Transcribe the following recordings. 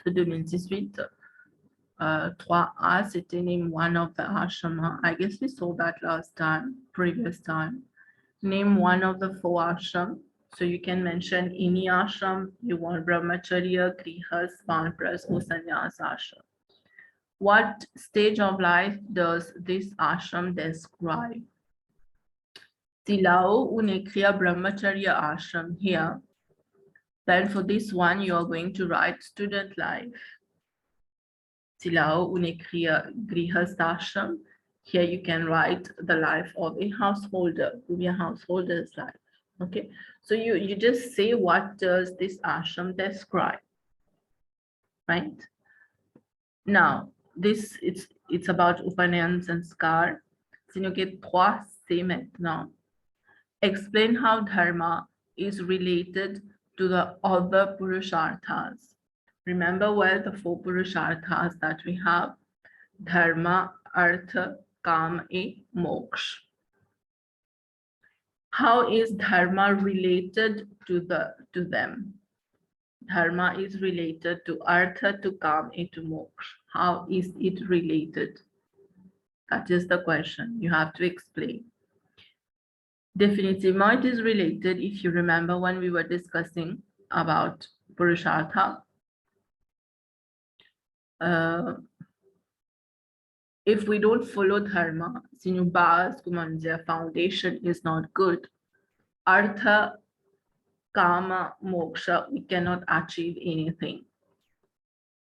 So 2018, 3A, c'était name one of the ashramas. I guess we saw that last time, previous time. Name one of the 4 ashrams. So you can mention any ashram you want, brahmacharya, grihas, vanpras, or sannyas ashram. What stage of life does this ashram describe? Tilao unekriya brahmacharya ashram here. Then for this one, you are going to write student life. Tilao unekriya grihastashram. Here you can write the life of a householder, could be a householder's life. Okay, so you just say what does this ashram describe, right? Now this it's about Upanayan Sanskar. So you get 3C maintenant. Explain how dharma is related to the other purusharthas. Remember well the 4 purusharthas that we have: dharma, artha, kam, and moksha. How is dharma related to them? Dharma is related to artha, to kam, and to moksha. How is it related? That is the question you have to explain. Definitely, it is related. If you remember when we were discussing about purushartha, if we don't follow dharma, sinubhas, foundation is not good. Artha, kama, moksha, we cannot achieve anything,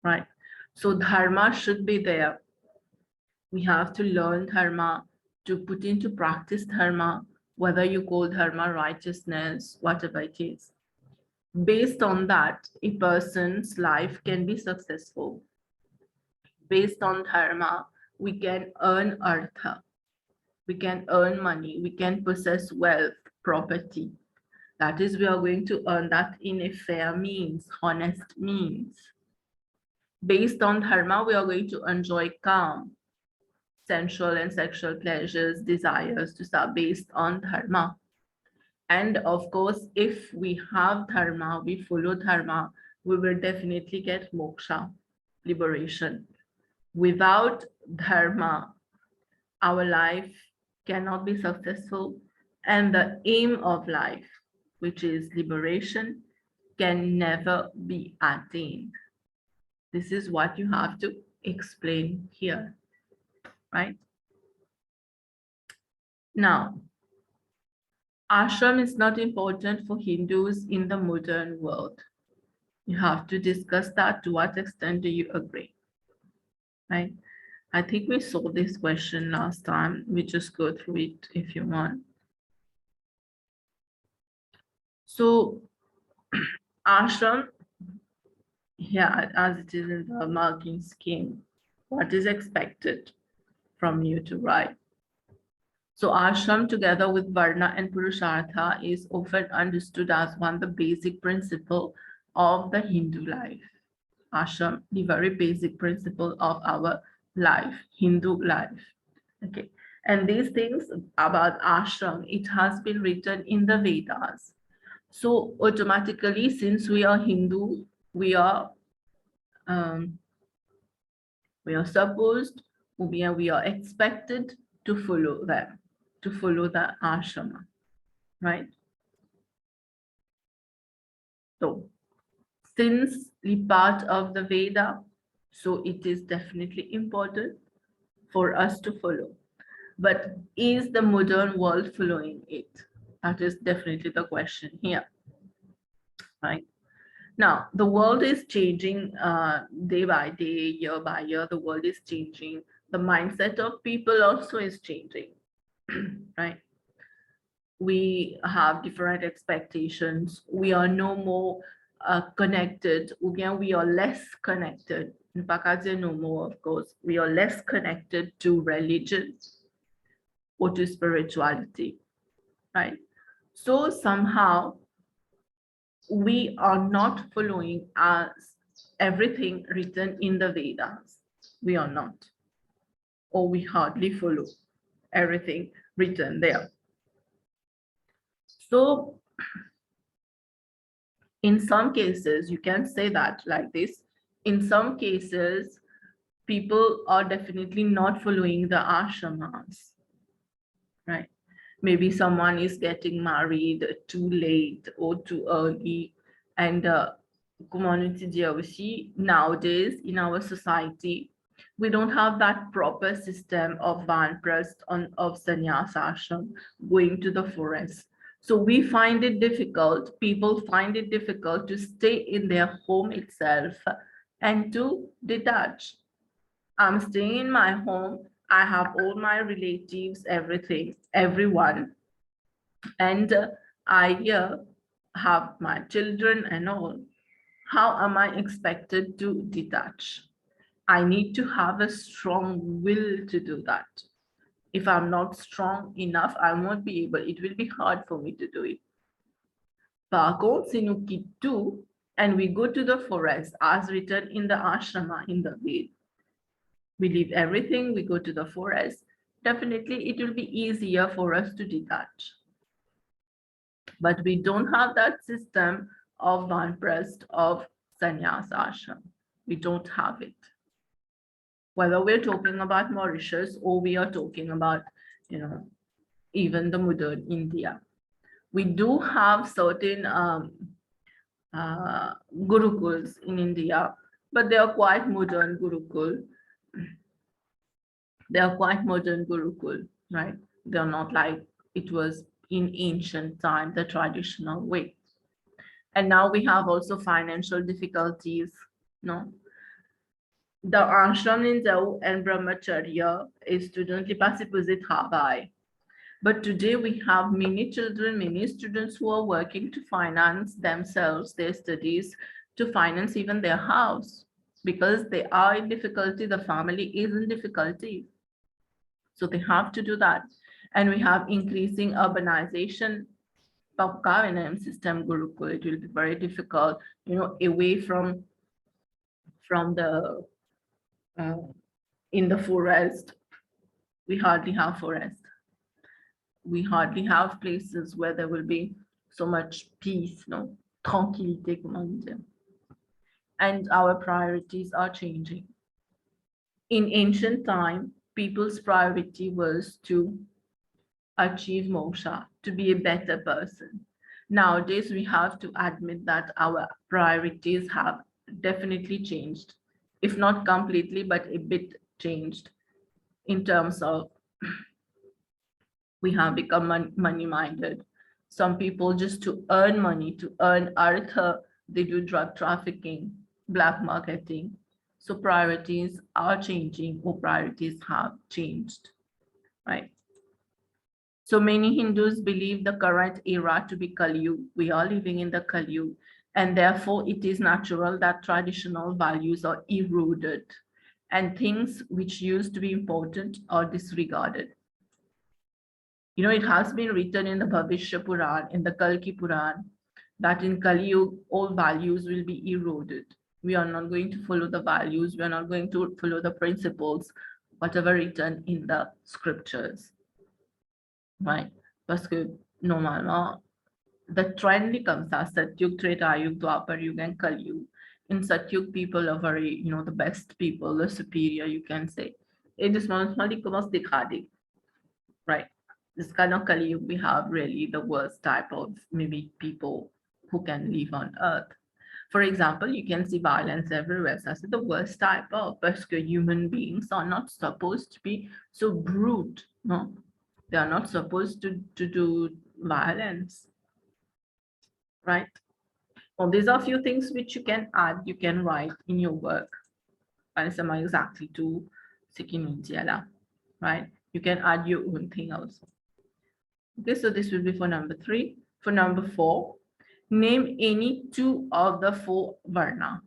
right? So dharma should be there. We have to learn dharma, to put into practice dharma, whether you call dharma righteousness, whatever it is. Based on that, a person's life can be successful. Based on dharma, we can earn artha, we can earn money, we can possess wealth, property. That is, we are going to earn that in a fair means, honest means. Based on dharma, we are going to enjoy calm, sensual and sexual pleasures, desires to start based on dharma. And of course, if we have dharma, we follow dharma, we will definitely get moksha, liberation. Without dharma, our life cannot be successful, and the aim of life, which is liberation, can never be attained. This is what you have to explain here, right? Now, ashram is not important for Hindus in the modern world. You have to discuss that. To what extent do you agree? Right? I think we saw this question last time. We just go through it if you want. So, ashram, here as it is in the marking scheme, what is expected from you to write? So ashram together with varna and purushartha is often understood as one of the basic principle of the Hindu life. Ashram, the very basic principle of our life, Hindu life. Okay, and these things about ashram, it has been written in the Vedas. So automatically, since we are Hindu, we are supposed, we are expected to follow them, to follow the ashrama, right? So since the part of the Veda, so it is definitely important for us to follow. But is the modern world following it? That is definitely the question here, right? Now, the world is changing day by day, year by year, the world is changing. The mindset of people also is changing, right? We have different expectations. We are no more connected, ou bien we are less connected. No more, of course. We are less connected to religion or to spirituality, right? So somehow we are not following as everything written in the Vedas. We are not, or we hardly follow everything written there. So in some cases, you can say that like this: in some cases, people are definitely not following the ashramas, right? Maybe someone is getting married too late or too early. And community diversity nowadays in our society, we don't have that proper system of vanprasth of sannyas ashram going to the forest. So we find it difficult, people find it difficult to stay in their home itself and to detach. I'm staying in my home. I have all my relatives, everything, everyone. And I have my children and all. How am I expected to detach? I need to have a strong will to do that. If I'm not strong enough, I won't be able, it will be hard for me to do it. Par contre, si nous quittons tout and we go to the forest as written in the ashrama, in the Ved, we leave everything, we go to the forest, definitely it will be easier for us to detach. But we don't have that system of vanprasth of sannyas ashram. We don't have it. Whether we're talking about Mauritius or we are talking about, even the modern India. We do have certain gurukuls in India, but they are quite modern gurukul. They are quite modern gurukul, right? They're not like it was in ancient time, the traditional way. And now we have also financial difficulties, no? The ashram ninjau and brahmacharya student li pas supposé travail. But today we have many children, many students who are working to finance themselves, their studies, to finance even their house, because they are in difficulty, the family is in difficulty. So they have to do that. And we have increasing urbanization. System Gurukul, it will be very difficult, away from the in the forest. We hardly have forest. We hardly have places where there will be so much peace, no, tranquillité, comment on dit. And our priorities are changing. In ancient time, people's priority was to achieve moksha, to be a better person. Nowadays, we have to admit that our priorities have definitely changed, if not completely, but a bit changed in terms of we have become money-minded. Some people just to earn money, to earn artha, they do drug trafficking, black marketing. So priorities are changing, or priorities have changed, right? So many Hindus believe the current era to be Kali Yuga. We are living in the Kali Yuga, and therefore it is natural that traditional values are eroded and things which used to be important are disregarded. It has been written in the Bhavishya Puran, in the Kalki Puran, that in Kali Yuga, all values will be eroded. We are not going to follow the values. We are not going to follow the principles, whatever written in the scriptures. Right? Parce que normalement, the trend comes as Satyug, Treta Yug, Dwapar Yug, and Kali Yuga. In Satyug, people are very, the best people, the superior, you can say. Et this one commence dégradé. Right? This kind of Kali Yuga, we have really the worst type of maybe people who can live on earth. For example, you can see violence everywhere. So I said the worst type of, because human beings are not supposed to be so brute, no? They are not supposed to do violence, right? Well, these are a few things which you can add, you can write in your work. Exactly to right? You can add your own thing also. Okay, so this will be for number 3. For number 4, name any 2 of the 4 varna.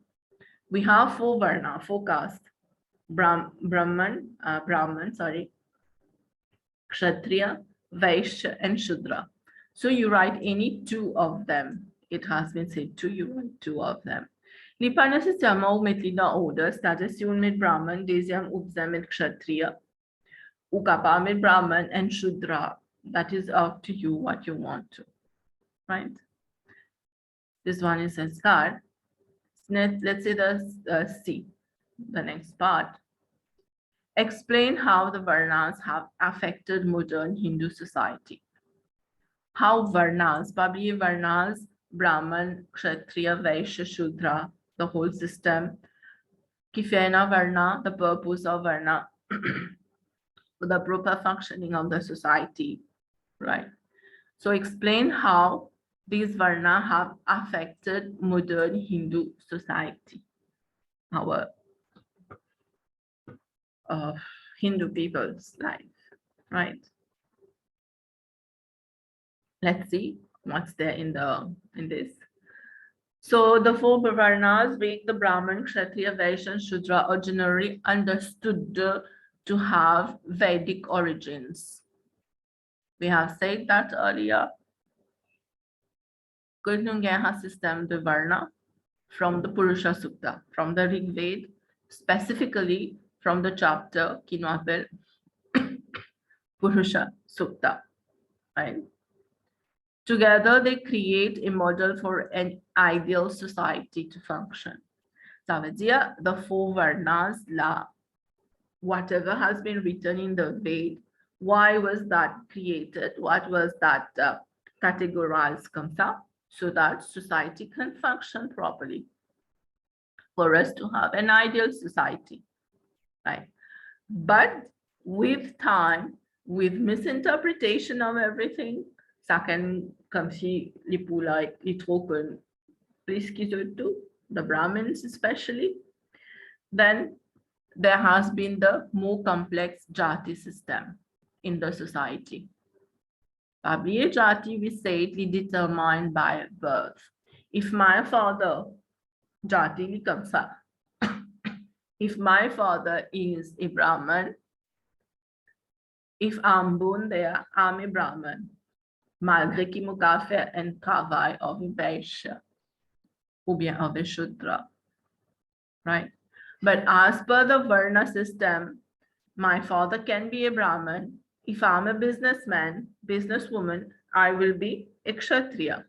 We have 4 varna, 4 castes. Brahman, Kshatriya, Vaishya, and Shudra. So you write any 2 of them. It has been said to you, write 2 of them. Liparna sistema umetlina order, statusyon mit Brahman, desyam ubzam mit Kshatriya, ukapa mit Brahman, and Shudra. That is up to you what you want to, right? This one is sanskar. let's say the C, the next part. Explain how the varnas have affected modern Hindu society. How varnas, probably varnas, Brahman, Kshatriya, Vaishya, Shudra, the whole system, Kifena Varna, the purpose of Varna, the proper functioning of the society, right? So explain how these Varna have affected modern Hindu society, our Hindu people's life, right? Let's see what's there in this. So the four Varnas, being the Brahman, Kshatriya, Vaishya, and Shudra, are generally understood to have Vedic origins. We have said that earlier. Kurungeha system de Varna from the Purusha Sukta, from the Rig Veda, specifically from the chapter Kinwapel Purusha Sukta, right? Together, they create a model for an ideal society to function. Savadia, the four Varnas, La, whatever has been written in the Ved, why was that created? What was that categorized kamsa? So that society can function properly. For us to have an ideal society, right? But with time, with misinterpretation of everything, second kamsi lipula litroken, the Brahmins especially, then there has been the more complex jati system in the society. Probably jati, we say it is determined by birth. If my father, jati li kamsa, if my father is a Brahman, if I'm born there, I'm a Brahman, malgré ki mon cas fait un travail of a Vaishya ou bien of a Shudra, right? But as per the Varna system, my father can be a Brahman. If I'm a businessman, businesswoman, I will be a Kshatriya.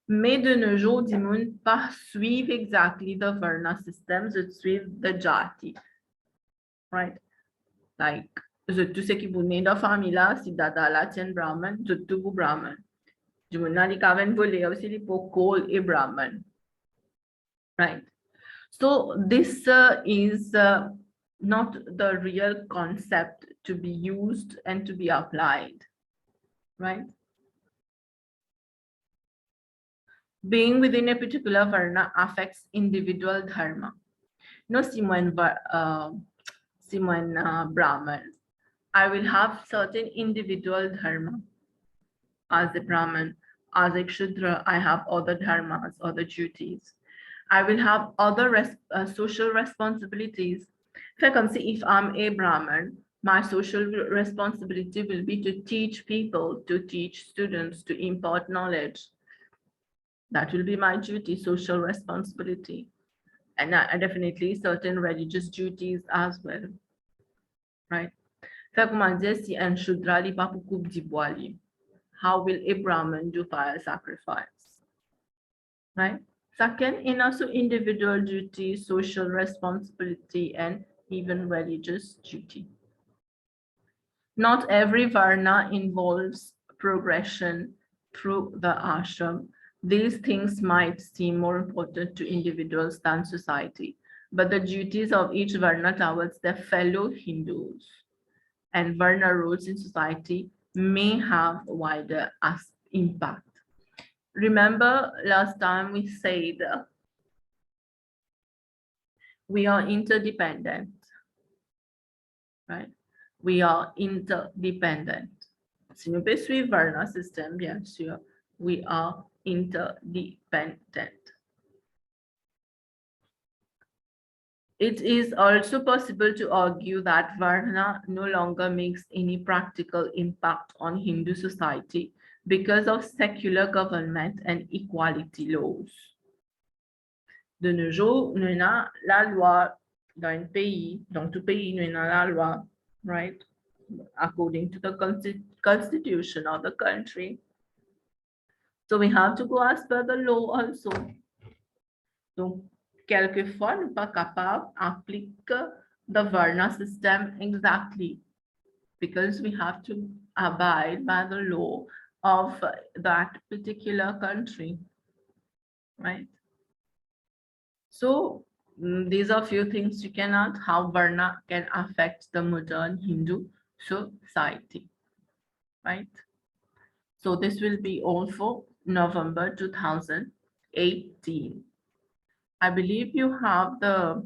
Mais de nos jours, du monde pas suivre exactly the Varna system, they suivre the Jati, right? Like, tout ce qui vous naît dans la famille là, si dada la tient Brahman, tout vous Brahman. Du monde là, li kaven volé aussi li po call a Brahman, right? So this is not the real concept to be used and to be applied, right? Being within a particular varna affects individual dharma. No, Simon Brahman, I will have certain individual dharma as a Brahman, as a Shudra, I have other dharmas, other duties. I will have other social responsibilities. If I'm a Brahman, my social responsibility will be to teach people, to teach students, to impart knowledge. That will be my duty, social responsibility. And definitely certain religious duties as well, right? How will a Brahman do fire sacrifice, right? Second, in also individual duty, social responsibility, and even religious duty. Not every varna involves progression through the ashram. These things might seem more important to individuals than society, but the duties of each varna towards their fellow Hindus and varna roles in society may have a wider impact. Remember last time we said we are interdependent, right? We are interdependent. Si nous pouvons suivre varna system, bien sûr, we are interdependent. It is also possible to argue that varna no longer makes any practical impact on Hindu society because of secular government and equality laws. De nos jours, nous avons la loi dans un pays, dans tout pays, nous avons la loi, right? According to the constitution of the country. So we have to go as per the law also. So quelquefois nous pas capable d'appliquer the varna system exactly because we have to abide by the law of that particular country, right? So these are few things you cannot, how varna can affect the modern Hindu society, right? So this will be all for November 2018. I believe you have the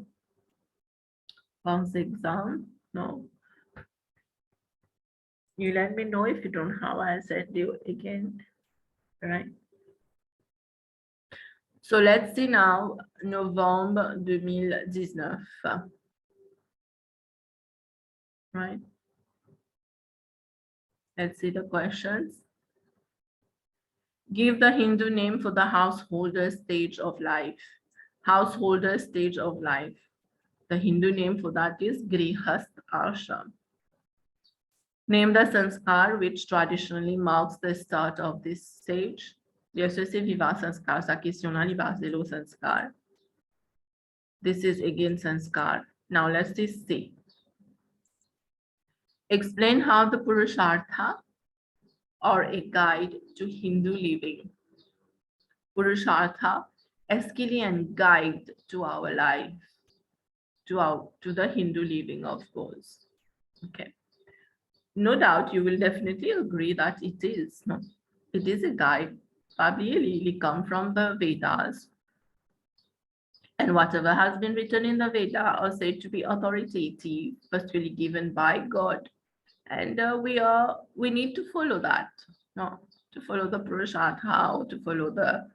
bounce exam. No, you let me know if you don't have. I'll send you again, right? So let's see now, November 2019, right? Let's see the questions. Give the Hindu name for the householder stage of life. Householder stage of life. The Hindu name for that is Grihast Ashram. Name the sanskar which traditionally marks the start of this stage. Bien sûr, c'est viva sanskar. Sa question là, il va sanskar. This is again sanskar. Now let's just see. Explain how the purushartha or a guide to Hindu living. Purushartha, est-ce qu'il y a un guide to our life, to the Hindu living, of course. Okay. No doubt you will definitely agree that it is. No, it is a guide. Probably it come from the Vedas. And whatever has been written in the Veda are said to be authoritative, firstly given by God. And we need to follow that. No, to follow the Purushartha, or to follow the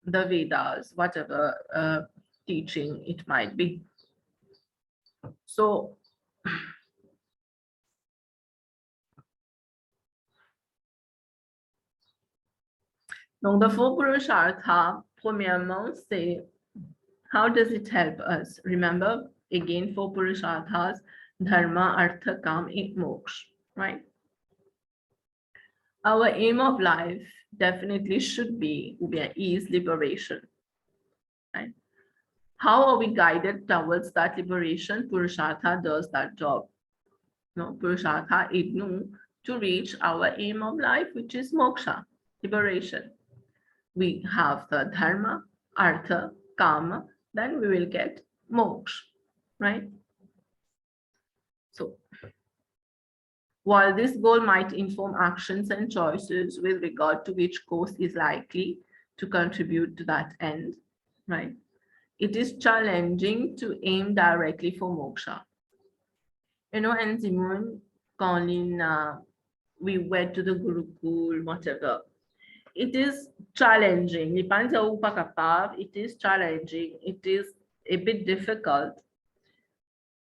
Vedas, whatever teaching it might be. So donc the four Purushartha, premièrement, c'est how does it help us? Remember, again, four Purusharthas, Dharma, Artha, Kam, and Moksha, right? Our aim of life definitely should be, is liberation, right? How are we guided towards that liberation? Purushartha does that job. No, Purushartha aid nous to reach our aim of life, which is moksha, liberation. We have the dharma, artha, kama, then we will get moksha, right? So while this goal might inform actions and choices with regard to which course is likely to contribute to that end, right? It is challenging to aim directly for moksha. You know, and Simon, Colin, we went to the Gurukul, whatever. It is challenging. It is challenging. It is a bit difficult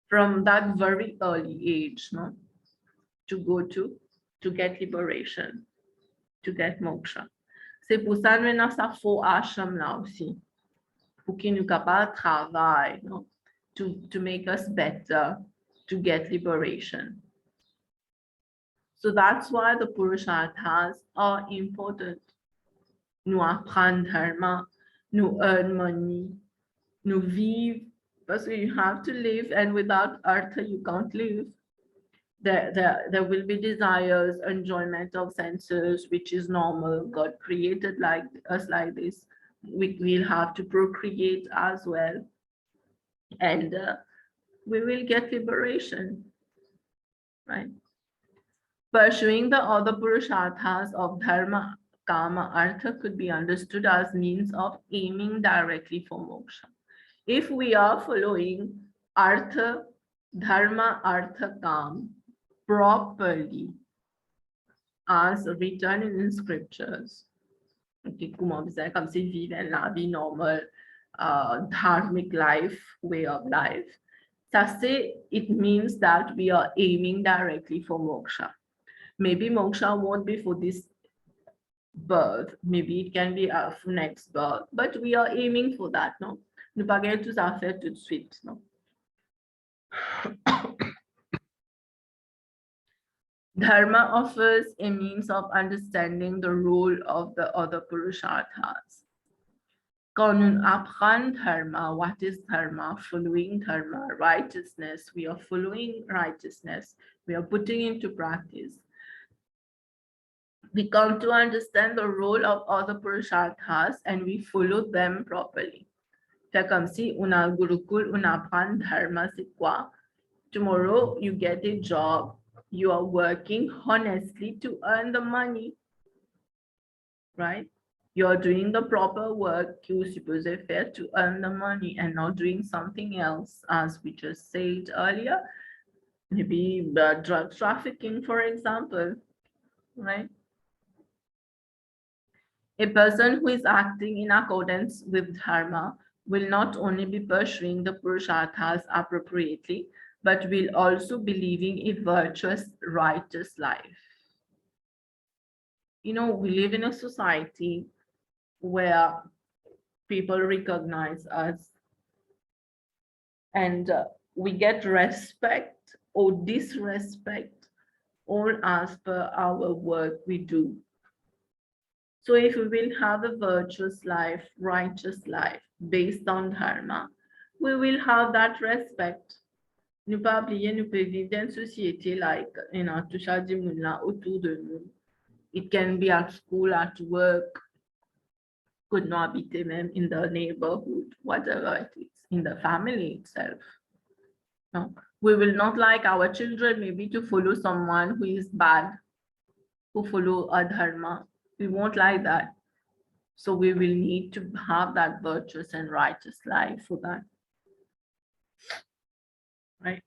from that very early age, no, to go to get liberation, to get moksha. C'est pour ça que nous avons faux ashram là aussi, pour qu'il nous capable travail, no, to make us better, to get liberation. So that's why the purusharthas are important. Nous apprendre dharma, nous earn money, nous vivre, because you have to live, and without artha you can't live. There will be desires, enjoyment of senses, which is normal. God created like us like this. We'll have to procreate as well, and we will get liberation, right? Pursuing the other purusharthas of dharma, kama, artha could be understood as means of aiming directly for moksha. If we are following artha, dharma, artha, kama properly as written in scriptures, okay, comme c'est vivre la vie normale, dharmic life, way of life, it means that we are aiming directly for moksha. Maybe moksha won't be for this birth, maybe it can be for next birth, but we are aiming for that, no? Nous pas gagner tout ça faire tout de suite, no? Dharma offers a means of understanding the role of the other purusharthas. Quand nous apprenons dharma, what is dharma? Following dharma, righteousness. We are following righteousness. We are putting into practice. We come to understand the role of other purusharthas and we follow them properly. C'est comme si on a gurukul, on apprend dharma, c'est quoi? Tomorrow you get a job, you are working honestly to earn the money, right? You're doing the proper work you're supposed to faire to earn the money and not doing something else, as we just said earlier. Maybe drug trafficking, for example, right? A person who is acting in accordance with dharma will not only be pursuing the purusharthas appropriately, but will also be living a virtuous, righteous life. You know, we live in a society where people recognize us and we get respect or disrespect all as per our work we do. So if we will have a virtuous life, righteous life based on dharma, we will have that respect. Ne pas oublier, nous pouvons vivre dans une société like, you know, tout ça du monde là autour de nous. It can be at school, at work, could not be même in the neighborhood, whatever it is, in the family itself. No, we will not like our children maybe to follow someone who is bad, who follow adharma. We won't like that. So we will need to have that virtuous and righteous life for that. Right?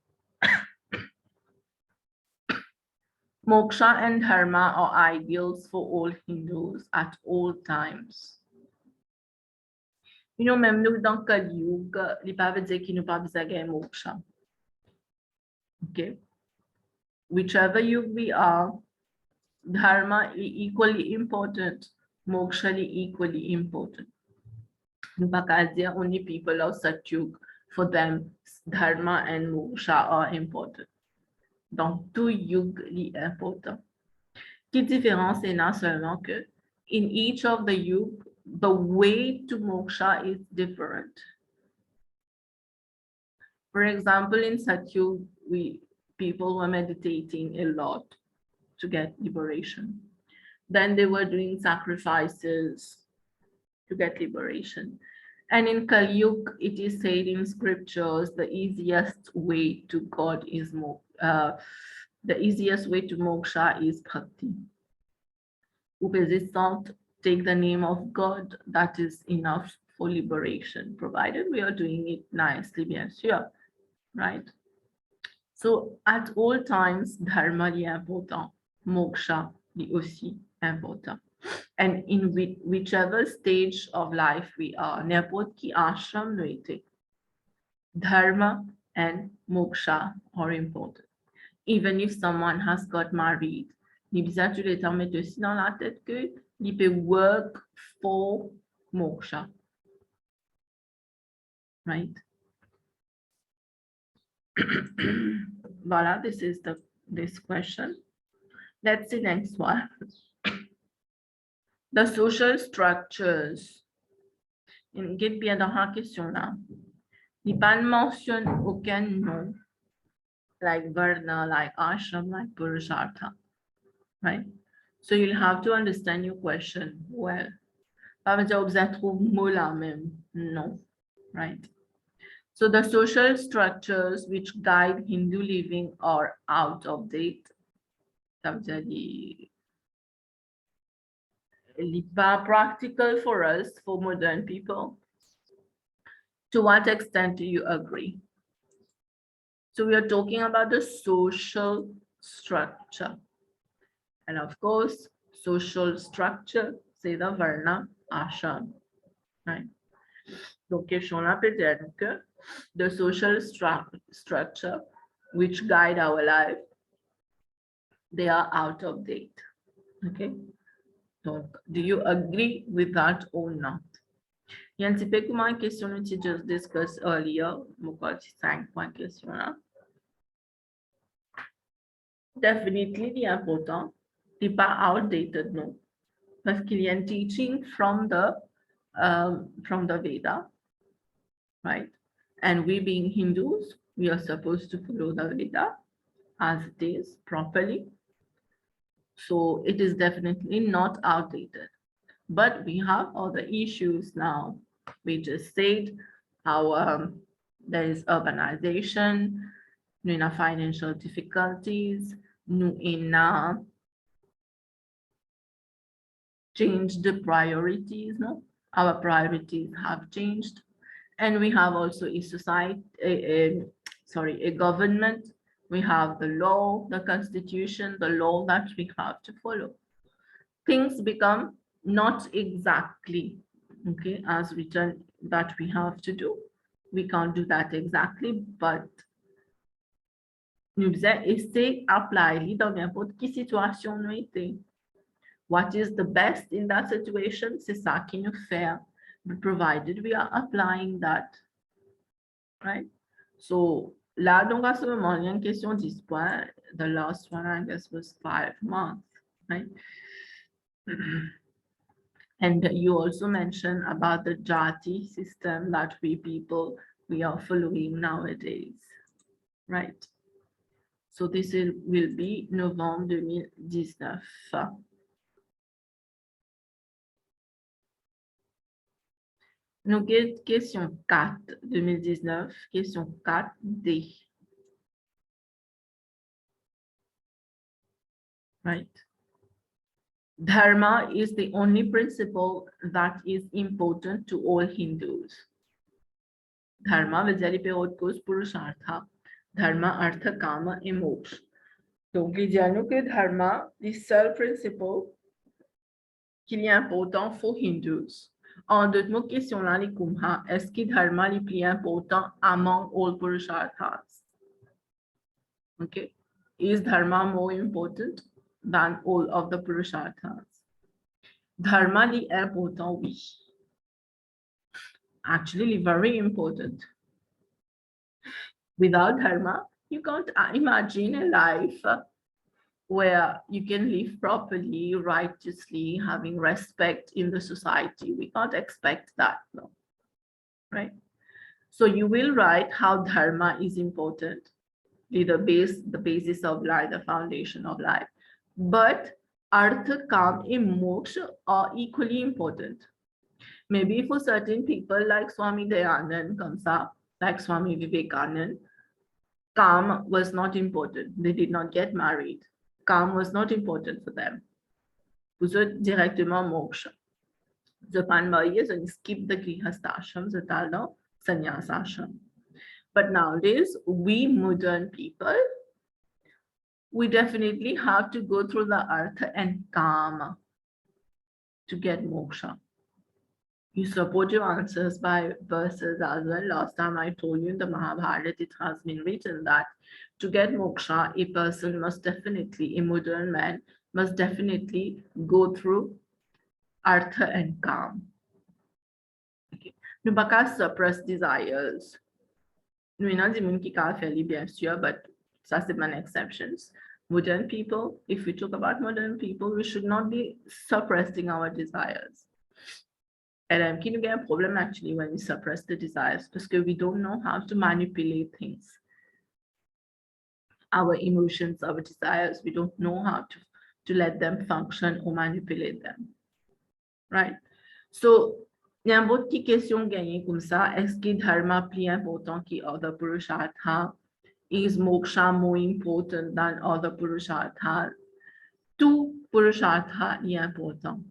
Moksha and dharma are ideals for all Hindus at all times. You know, même nous dans Kali Yuga, il pas veut dire qu'il nous pas besoin de moksha. Okay? Whichever yuga we are, dharma is equally important, moksha is equally important. Only people of Satyug, for them, dharma and moksha are important. Donc, tout yuga est important. Qui différence est là seulement que, in each of the yuga, the way to moksha is different. For example, in Satyug, people were meditating a lot to get liberation. Then they were doing sacrifices to get liberation. And in Kali Yuga, it is said in scriptures, the easiest way to God is the easiest way to moksha is bhakti. Upesisant, take the name of God, that is enough for liberation, provided we are doing it nicely, bien sûr, right? So at all times, dharma is important, moksha is aussi important. And in whichever stage of life we are, n'importe qui ashram nous était, dharma and moksha are important. Even if someone has got married, il besoin tout le temps mettre aussi dans la tête que il peut work for moksha, right? Voilà, this is this question. Let's see next one. The social structures. Get bien dans la question là. Il ne mentionne aucun nom, like varna, like ashram, like purushartha, right? So you'll have to understand your question well. Pas me dire vous avez trouvé mot là même. No, right? So the social structures which guide Hindu living are out of date. Ça veut dire pas practical for us, for modern people. To what extent do you agree? So we are talking about the social structure. And of course, social structure, c'est the varna ashram, right? Donc, question là peut dire que the social structure which guide our life, they are out of date, okay? Donc, do you agree with that or not? Il y a un petit peu comme une question que tu just discussed earlier, pourquoi tu 5 points question là. Definitely important, n'est pas outdated, no. Parce qu'il y a un teaching from the from the Veda, right? And we being Hindus, we are supposed to follow the Veda as it is properly. So it is definitely not outdated. But we have other issues now. We just said our there is urbanization, nous avons financial difficulties, nous avons changed the priorities, no? Our priorities have changed. And we have also a society, a government. We have the law, the constitution, the law that we have to follow. Things become not exactly, okay, as written that we have to do. We can't do that exactly, but nous devons essayer d'appliquer dans n'importe quelle situation nous était. What is the best in that situation? C'est ça qui nous fait, but provided we are applying that, right? So, là, donc à ce moment, il y a une question 10 points. The last one, I guess, was 5 months, right? And you also mentioned about the jati system that we people, we are following nowadays, right? So this will be November 2019. Nous question 4, 2019, question 4D. Right? Dharma is the only principle that is important to all Hindus. Dharma veut dire les autre cause purushartha. Dharma, artha, kama et moksha. Donc, il dit à nous que dharma, the seul principle qu'il est important pour Hindus. En d'autres mots, question là, les kumha, est-ce que dharma est plus important among all purusharthas? Okay. Is dharma more important than all of the purusharthas? Dharma is important, oui. Actually, very important. Without dharma, you can't imagine a life where you can live properly, righteously, having respect in the society. We can't expect that, no. Right? So you will write how dharma is important, the basis of life, the foundation of life. But artha, kam, and moksha are equally important. Maybe for certain people like Swami Dayanand Kamsa, like Swami Vivekanand, kam was not important. They did not get married. Kam was not important for them. Vous êtes directement moksha. Je pan marié, je skip the grihasthashram, je dans sannyasashram. But nowadays, we modern people, we definitely have to go through the artha and kama to get moksha. You support your answers by verses as well. Last time I told you in the Mahabharata, it has been written that to get moksha, a person must definitely, a modern man, must definitely go through artha and kama. Okay. Ne pas suppress desires. Nous avons des gens qui ont fait bien sûr, but ça c'est an exceptions. Modern people, if we talk about modern people, we should not be suppressing our desires. And can you get a problem actually when we suppress the desires because we don't know how to manipulate things. Our emotions, our desires, we don't know how to let them function or manipulate them. Right? So, il y a une autre question gagnée comme ça. Est-ce que dharma plus important que other purushartha? Is moksha more important than other purushartha? Two purushartha are important.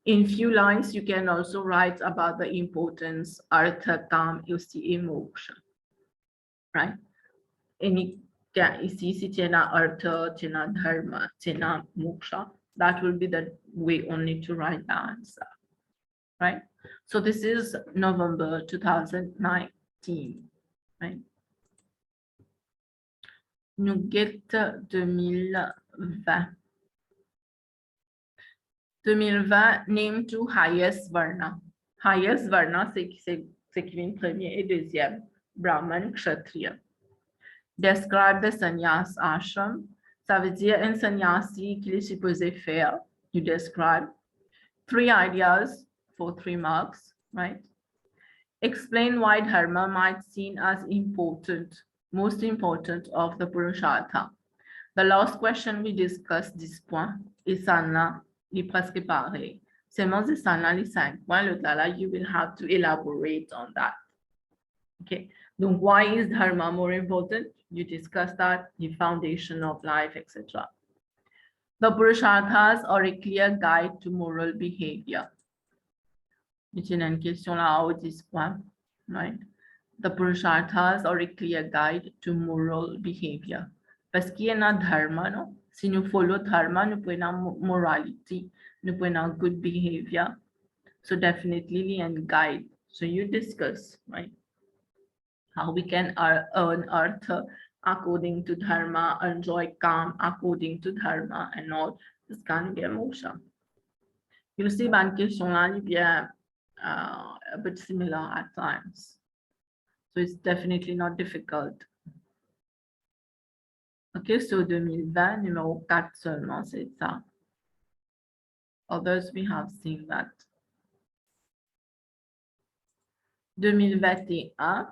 In few lines, you can also write about the importance artha, kam, yusti, and moksha. Right? Ici, si tena artha, tena dharma, tena moksha, that will be the way only to write the answer. Right? So this is November 2019. Right? Nous get 2020. 2020, name two highest varna. Highest varna, c'est qui vient premier et deuxième. Brahman, Kshatriya. Describe the sannyas ashram. Ça veut dire un sannyasi qu'il est supposé faire. You describe 3 ideas for 3 marks. right? Explain why dharma might seen as important, most important of the purushartha. The last question we discussed this point is sana, est presque pareil. Seulement c'est sana les 5 points. L'autre là, you will have to elaborate on that. Okay. Donc, why is dharma more important? You discussed that, the foundation of life, etc. The purusharthas are a clear guide to moral behavior. C'est une question là au 10 points, right? The purusharthas are a clear guide to moral behavior. Parce qu'il y a un dharma, non? Si nous follow dharma, nous pouvons avoir morality, nous pouvons avoir good behavior. So definitely a guide. So you discuss, right? How we can earn earth according to dharma, enjoy calm according to dharma, and all this can be emotion. You see, one question a bit similar at times. So it's definitely not difficult. OK, so 2020, numéro 4 seulement, c'est ça. Others, we have seen that. 2021,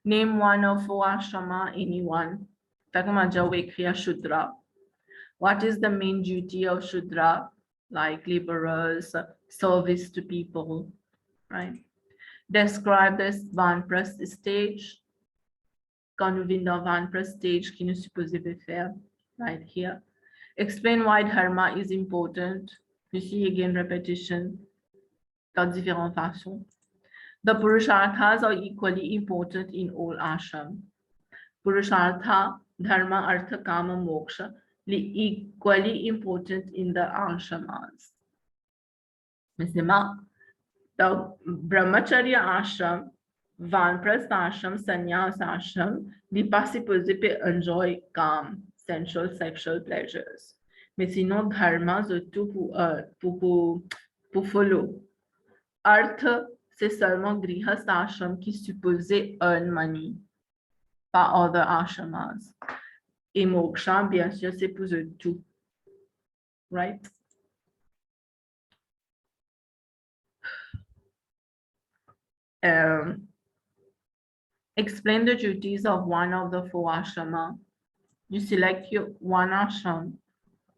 name one of four ashrama, anyone. Fait qu'on m'a déjà écrit à Shudra. What is the main duty of Shudra? Like laborers, service to people, right? Describe this Vanprastha stage. Quand nous venons dans Vanprastha stage, qui nous supposé faire, right here. Explain why dharma is important. You see again repetition dans différentes façons. The purusharthas are equally important in all ashram. Purushartha, dharma, artha, kama, moksha, equally important in the ashramas. The brahmacharya ashram, vanprastha ashram, sannyas ashram, n'est pas supposé to enjoy calm, sensual, sexual pleasures. Mais sinon, dharma, c'est tout pour follow. Artha, c'est seulement grihastha ashram qui supposé earn money par other ashramas. Et moksha, bien sûr, c'est pour eux tout. Right? Explain the duties of one of the four ashrama. You select your one ashram,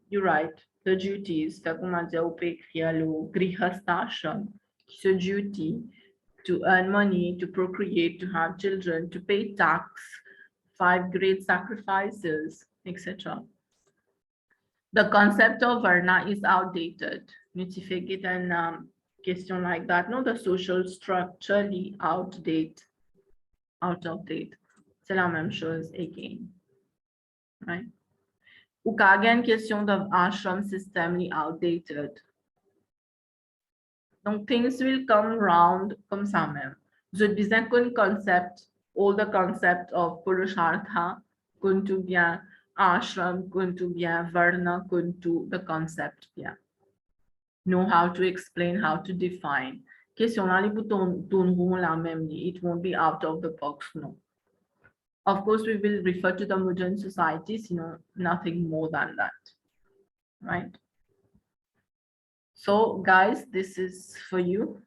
you write the duties. Fait qu'on a dit au écrire le grihastha ashram, qui se duty to earn money, to procreate, to have children, to pay tax, 5 great sacrifices, etc. The concept of varna is outdated. Tu fais get une question like that. No, the social structure is out of date. C'est la même chose again. Right? Ou quand il y a une question de ashram system is outdated. Donc, things will come round comme ça même. Je disais qu'un concept, all the concept of purushartha, kuntu bien ashram, kuntu bien varna, kuntu the concept bien. Know how to explain, how to define. Question là, les boutons tourneront la même, it won't be out of the box, no. Of course, we will refer to the modern societies, nothing more than that, right? So guys, this is for you.